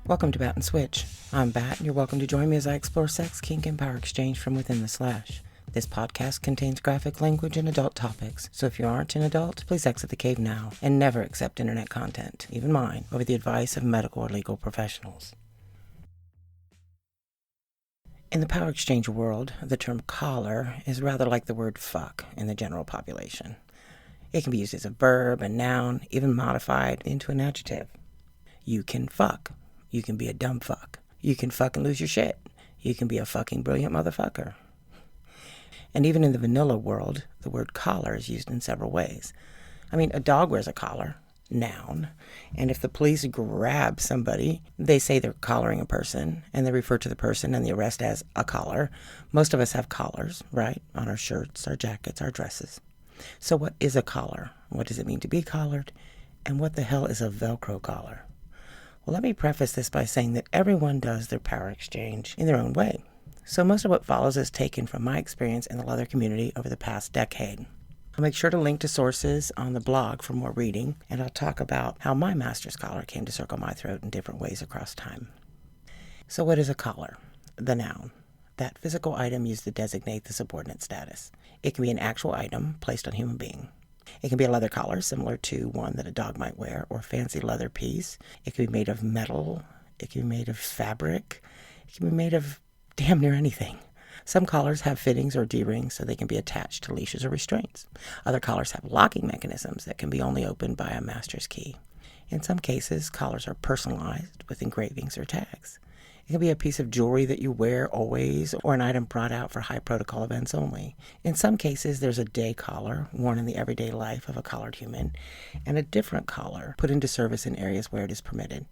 Welcome to Bat and Switch. I'm Bat, and you're welcome to join me as I explore sex, kink, and power exchange from within the slash. This podcast contains graphic language and adult topics, so if you aren't an adult, please exit the cave now and never accept internet content, even mine, over the advice of medical or legal professionals. In the power exchange world, the term collar is rather like the word fuck in the general population. It can be used as a verb, a noun, even modified into an adjective. You can fuck. You can be a dumb fuck. You can fucking lose your shit. You can be a fucking brilliant motherfucker. And even in the vanilla world, the word collar is used in several ways. A dog wears a collar, noun. And if the police grab somebody, they say they're collaring a person, and they refer to the person and the arrest as a collar. Most of us have collars, right? On our shirts, our jackets, our dresses. So what is a collar? What does it mean to be collared? And what the hell is a velcro collar? Well, let me preface this by saying that everyone does their power exchange in their own way. So most of what follows is taken from my experience in the leather community over the past decade. I'll make sure to link to sources on the blog for more reading, and I'll talk about how my master's collar came to circle my throat in different ways across time. So what is a collar? The noun. That physical item used to designate the subordinate status. It can be an actual item placed on a human being. It can be a leather collar, similar to one that a dog might wear, or a fancy leather piece. It can be made of metal. It can be made of fabric. It can be made of damn near anything. Some collars have fittings or D-rings so they can be attached to leashes or restraints. Other collars have locking mechanisms that can be only opened by a master's key. In some cases, collars are personalized with engravings or tags. It can be a piece of jewelry that you wear always, or an item brought out for high protocol events only. In some cases, there's a day collar worn in the everyday life of a collared human, and a different collar put into service in areas where it is permitted.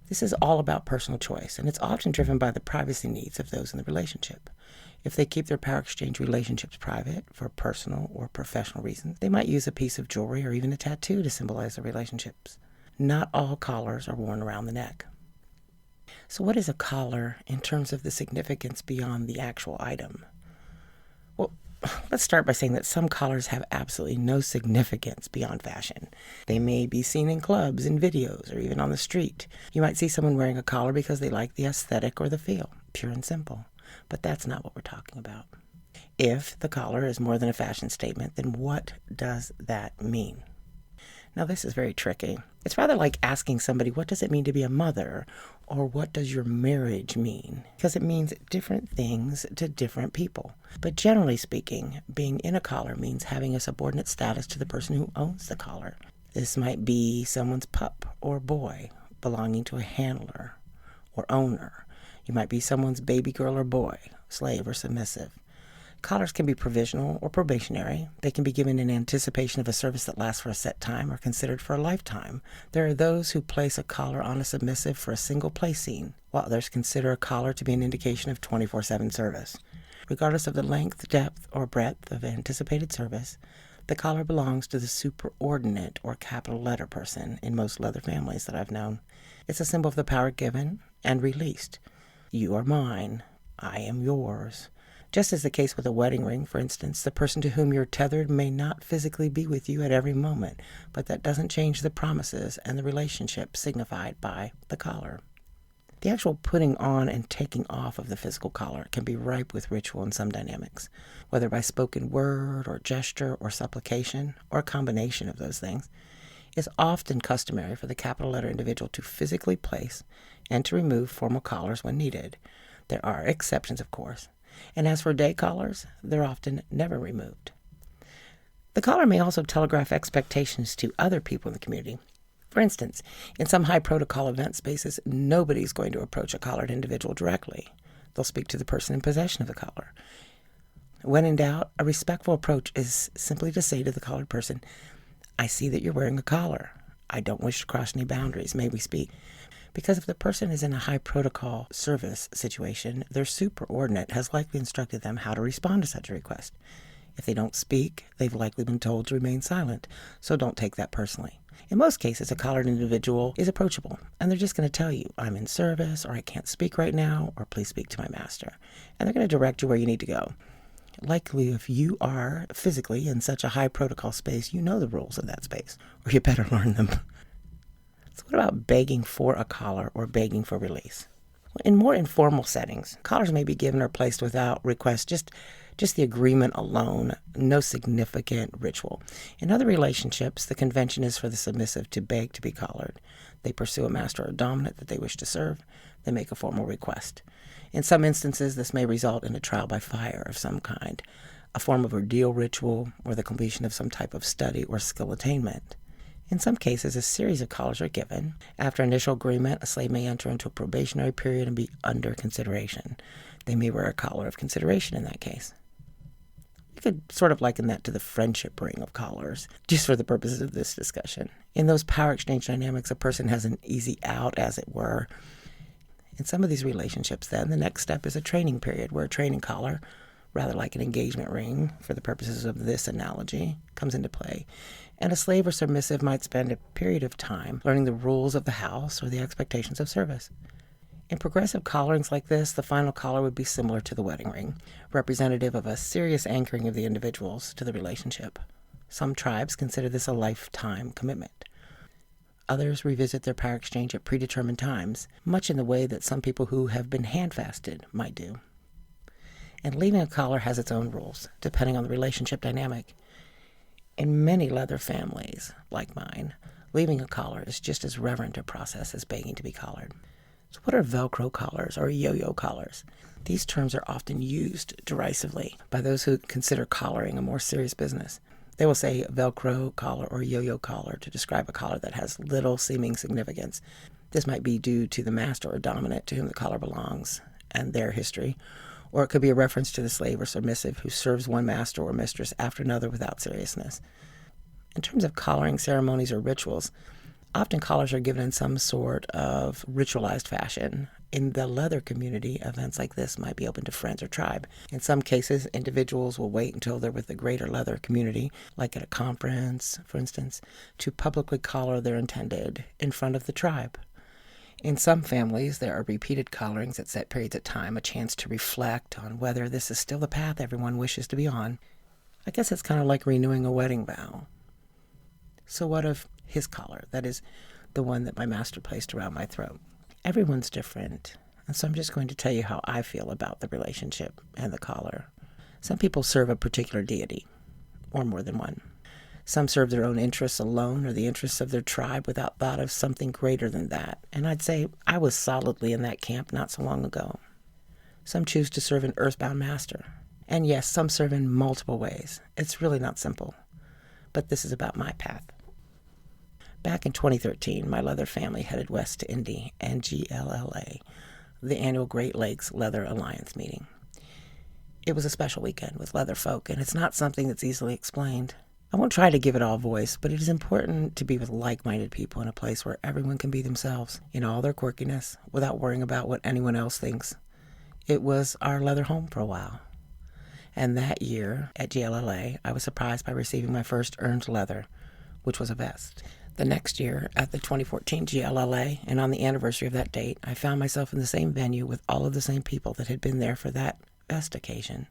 This is all about personal choice, and it's often driven by the privacy needs of those in the relationship. If they keep their power exchange relationships private for personal or professional reasons, they might use a piece of jewelry or even a tattoo to symbolize their relationships. Not all collars are worn around the neck. So what is a collar in terms of the significance beyond the actual item? Well, let's start by saying that some collars have absolutely no significance beyond fashion. They may be seen in clubs, in videos, or even on the street. You might see someone wearing a collar because they like the aesthetic or the feel, pure and simple. But that's not what we're talking about. If the collar is more than a fashion statement, then what does that mean? Now, this is very tricky. It's rather like asking somebody, what does it mean to be a mother? Or what does your marriage mean? Because it means different things to different people. But generally speaking, being in a collar means having a subordinate status to the person who owns the collar. This might be someone's pup or boy belonging to a handler or owner. You might be someone's baby girl or boy, slave or submissive. Collars can be provisional or probationary. They can be given in anticipation of a service that lasts for a set time or considered for a lifetime. There are those who place a collar on a submissive for a single play scene, while others consider a collar to be an indication of 24/7 service. Regardless of the length, depth, or breadth of anticipated service, the collar belongs to the superordinate or capital letter person in most leather families that I've known. It's a symbol of the power given and released. You are mine. I am yours. Just as the case with a wedding ring, for instance, the person to whom you're tethered may not physically be with you at every moment, but that doesn't change the promises and the relationship signified by the collar. The actual putting on and taking off of the physical collar can be ripe with ritual in some dynamics, whether by spoken word or gesture or supplication, or a combination of those things. It's often customary for the capital letter individual to physically place and to remove formal collars when needed. There are exceptions, of course. And as for day collars, they're often never removed. The collar may also telegraph expectations to other people in the community. For instance, in some high protocol event spaces, nobody's going to approach a collared individual directly. They'll speak to the person in possession of the collar. When in doubt, a respectful approach is simply to say to the collared person, I see that you're wearing a collar. I don't wish to cross any boundaries. May we speak? Because if the person is in a high protocol service situation, their superordinate has likely instructed them how to respond to such a request. If they don't speak, they've likely been told to remain silent, so don't take that personally. In most cases, a collared individual is approachable, and they're just going to tell you, I'm in service, or I can't speak right now, or please speak to my master. And they're going to direct you where you need to go. Likely, if you are physically in such a high protocol space, you know the rules of that space, or you better learn them. So what about begging for a collar or begging for release? In more informal settings, collars may be given or placed without request, just the agreement alone, no significant ritual. In other relationships, the convention is for the submissive to beg to be collared. They pursue a master or dominant that they wish to serve. They make a formal request. In some instances, this may result in a trial by fire of some kind, a form of ordeal ritual, or the completion of some type of study or skill attainment. In some cases, a series of collars are given. After initial agreement, a slave may enter into a probationary period and be under consideration. They may wear a collar of consideration in that case. We could sort of liken that to the friendship ring of collars, just for the purposes of this discussion. In those power exchange dynamics, a person has an easy out, as it were. In some of these relationships, then, the next step is a training period, where a training collar, rather like an engagement ring, for the purposes of this analogy, comes into play. And a slave or submissive might spend a period of time learning the rules of the house or the expectations of service. In progressive collarings like this, the final collar would be similar to the wedding ring, representative of a serious anchoring of the individuals to the relationship. Some tribes consider this a lifetime commitment. Others revisit their power exchange at predetermined times, much in the way that some people who have been handfasted might do. And leaving a collar has its own rules, depending on the relationship dynamic. In many leather families, like mine, leaving a collar is just as reverent a process as begging to be collared. So what are velcro collars or yo-yo collars? These terms are often used derisively by those who consider collaring a more serious business. They will say velcro collar or yo-yo collar to describe a collar that has little seeming significance. This might be due to the master or dominant to whom the collar belongs and their history, or it could be a reference to the slave or submissive who serves one master or mistress after another without seriousness. In terms of collaring ceremonies or rituals, often collars are given in some sort of ritualized fashion. In the leather community, events like this might be open to friends or tribe. In some cases, individuals will wait until they're with the greater leather community, like at a conference, for instance, to publicly collar their intended in front of the tribe. In some families, there are repeated collarings at set periods of time, a chance to reflect on whether this is still the path everyone wishes to be on. I guess it's kind of like renewing a wedding vow. So what of his collar? That is the one that my master placed around my throat. Everyone's different, and so I'm just going to tell you how I feel about the relationship and the collar. Some people serve a particular deity, or more than one. Some serve their own interests alone or the interests of their tribe without thought of something greater than that. And I'd say I was solidly in that camp not so long ago. Some choose to serve an earthbound master. And yes, some serve in multiple ways. It's really not simple. But this is about my path. Back in 2013, my leather family headed west to Indy and GLLA, the annual Great Lakes Leather Alliance meeting. It was a special weekend with leather folk, and it's not something that's easily explained. I won't try to give it all voice, but it is important to be with like-minded people in a place where everyone can be themselves in all their quirkiness without worrying about what anyone else thinks. It was our leather home for a while. And that year at GLLA, I was surprised by receiving my first earned leather, which was a vest. The next year, at the 2014 GLLA, and on the anniversary of that date, I found myself in the same venue with all of the same people that had been there for that vest occasion.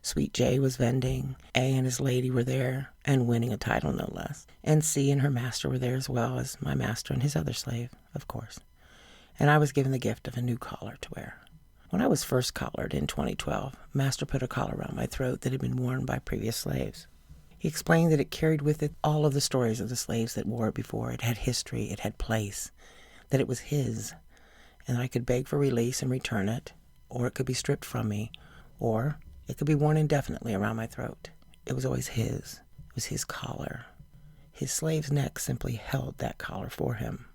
Sweet J was vending, A and his lady were there, and winning a title no less. And C and her master were there as well as my master and his other slave, of course. And I was given the gift of a new collar to wear. When I was first collared in 2012, Master put a collar around my throat that had been worn by previous slaves. He explained that it carried with it all of the stories of the slaves that wore it before. It had history, it had place, that it was his, and I could beg for release and return it, or it could be stripped from me, or it could be worn indefinitely around my throat. It was always his. It was his collar. His slave's neck simply held that collar for him.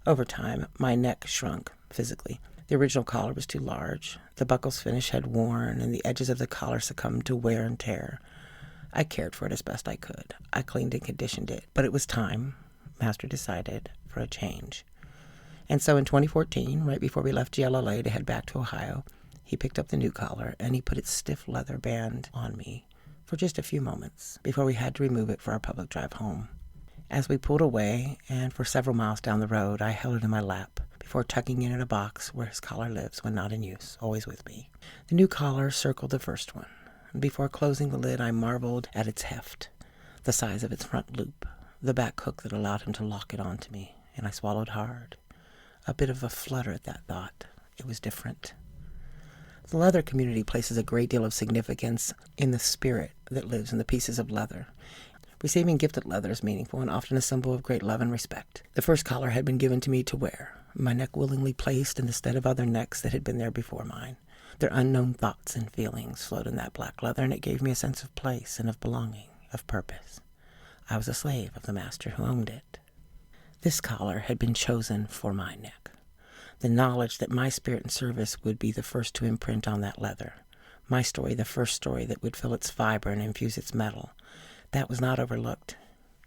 Over time, my neck shrunk physically. The original collar was too large. The buckle's finish had worn, and the edges of the collar succumbed to wear and tear. I cared for it as best I could. I cleaned and conditioned it. But it was time, Master decided, for a change. And so in 2014, right before we left GLLA to head back to Ohio, he picked up the new collar, and he put its stiff leather band on me for just a few moments before we had to remove it for our public drive home. As we pulled away, and for several miles down the road, I held it in my lap before tucking it in a box where his collar lives when not in use, always with me. The new collar circled the first one, and before closing the lid, I marveled at its heft, the size of its front loop, the back hook that allowed him to lock it onto me, and I swallowed hard. A bit of a flutter at that thought. It was different. The leather community places a great deal of significance in the spirit that lives in the pieces of leather. Receiving gifted leather is meaningful and often a symbol of great love and respect. The first collar had been given to me to wear, my neck willingly placed in the stead of other necks that had been there before mine. Their unknown thoughts and feelings flowed in that black leather, and it gave me a sense of place and of belonging, of purpose. I was a slave of the master who owned it. This collar had been chosen for my neck. The knowledge that my spirit and service would be the first to imprint on that leather. My story, the first story that would fill its fiber and infuse its metal. That was not overlooked.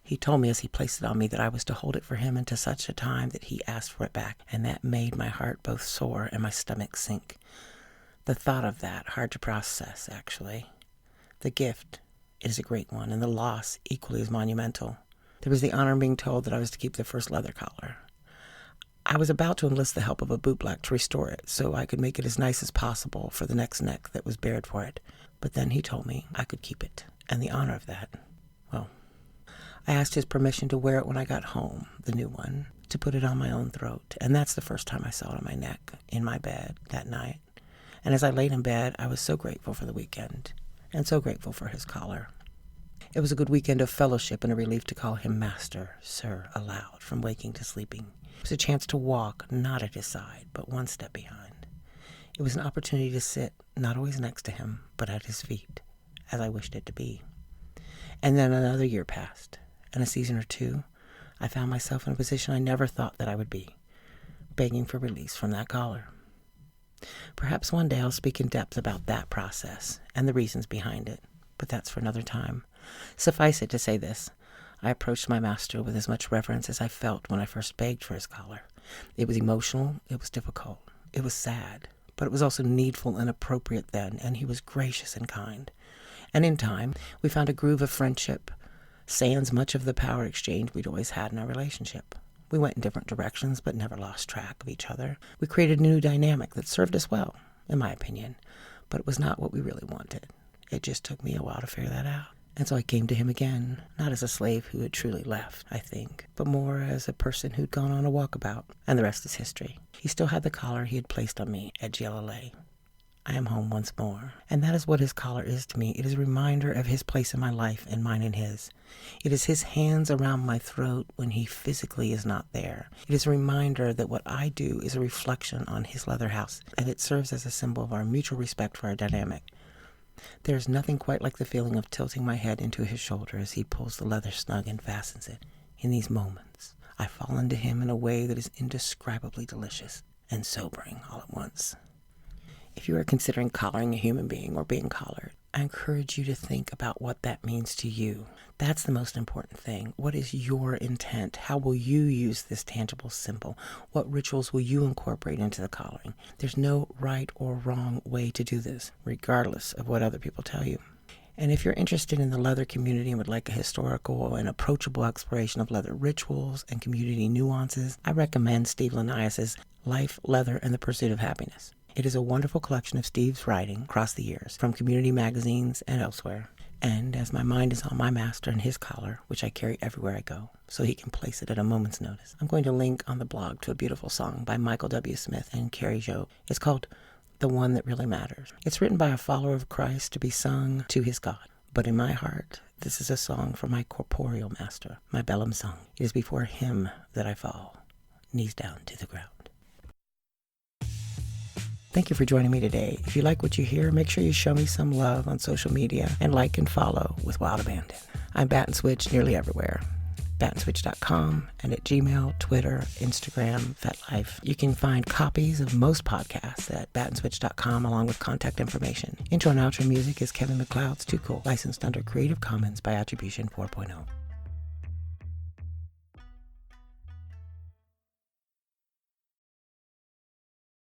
He told me as he placed it on me that I was to hold it for him until such a time that he asked for it back, and that made my heart both soar and my stomach sink. The thought of that, hard to process, actually. The gift is a great one, and the loss equally as monumental. There was the honor of being told that I was to keep the first leather collar. I was about to enlist the help of a bootblack to restore it, so I could make it as nice as possible for the next neck that was bared for it. But then he told me I could keep it, and the honor of that, well, I asked his permission to wear it when I got home, the new one, to put it on my own throat, and that's the first time I saw it on my neck, in my bed, that night. And as I laid in bed, I was so grateful for the weekend, and so grateful for his collar. It was a good weekend of fellowship and a relief to call him master, sir, aloud, from waking to sleeping. It was a chance to walk, not at his side, but one step behind. It was an opportunity to sit, not always next to him, but at his feet, as I wished it to be. And then another year passed, and a season or two, I found myself in a position I never thought that I would be, begging for release from that collar. Perhaps one day I'll speak in depth about that process and the reasons behind it, but that's for another time. Suffice it to say this. I approached my master with as much reverence as I felt when I first begged for his collar. It was emotional, it was difficult, it was sad, but it was also needful and appropriate then, and he was gracious and kind. And in time, we found a groove of friendship, sans much of the power exchange we'd always had in our relationship. We went in different directions, but never lost track of each other. We created a new dynamic that served us well, in my opinion, but it was not what we really wanted. It just took me a while to figure that out. And so I came to him again, not as a slave who had truly left, I think, but more as a person who'd gone on a walkabout, and the rest is history. He still had the collar he had placed on me at GLLA. I am home once more, and that is what his collar is to me. It is a reminder of his place in my life and mine in his. It is his hands around my throat when he physically is not there. It is a reminder that what I do is a reflection on his leather house, and it serves as a symbol of our mutual respect for our dynamic. There is nothing quite like the feeling of tilting my head into his shoulder as he pulls the leather snug and fastens it. In these moments, I fall into him in a way that is indescribably delicious and sobering all at once. If you are considering collaring a human being or being collared, I encourage you to think about what that means to you. That's the most important thing. What is your intent? How will you use this tangible symbol? What rituals will you incorporate into the collaring? There's no right or wrong way to do this, regardless of what other people tell you. And if you're interested in the leather community and would like a historical and approachable exploration of leather rituals and community nuances, I recommend Steve Linnaeus' Life, Leather, and the Pursuit of Happiness. It is a wonderful collection of Steve's writing across the years, from community magazines and elsewhere. And as my mind is on my master and his collar, which I carry everywhere I go, so he can place it at a moment's notice, I'm going to link on the blog to a beautiful song by Michael W. Smith and Carrie Jo. It's called The One That Really Matters. It's written by a follower of Christ to be sung to his God. But in my heart, this is a song for my corporeal master, my bellum sung. It is before him that I fall, knees down to the ground. Thank you for joining me today. If you like what you hear, make sure you show me some love on social media and like and follow with Wild Abandon. I'm Bat and Switch nearly everywhere. batandswitch.com and at Gmail, Twitter, Instagram, FetLife. You can find copies of most podcasts at batandswitch.com along with contact information. Intro and outro music is Kevin MacLeod's Too Cool, licensed under Creative Commons by Attribution 4.0.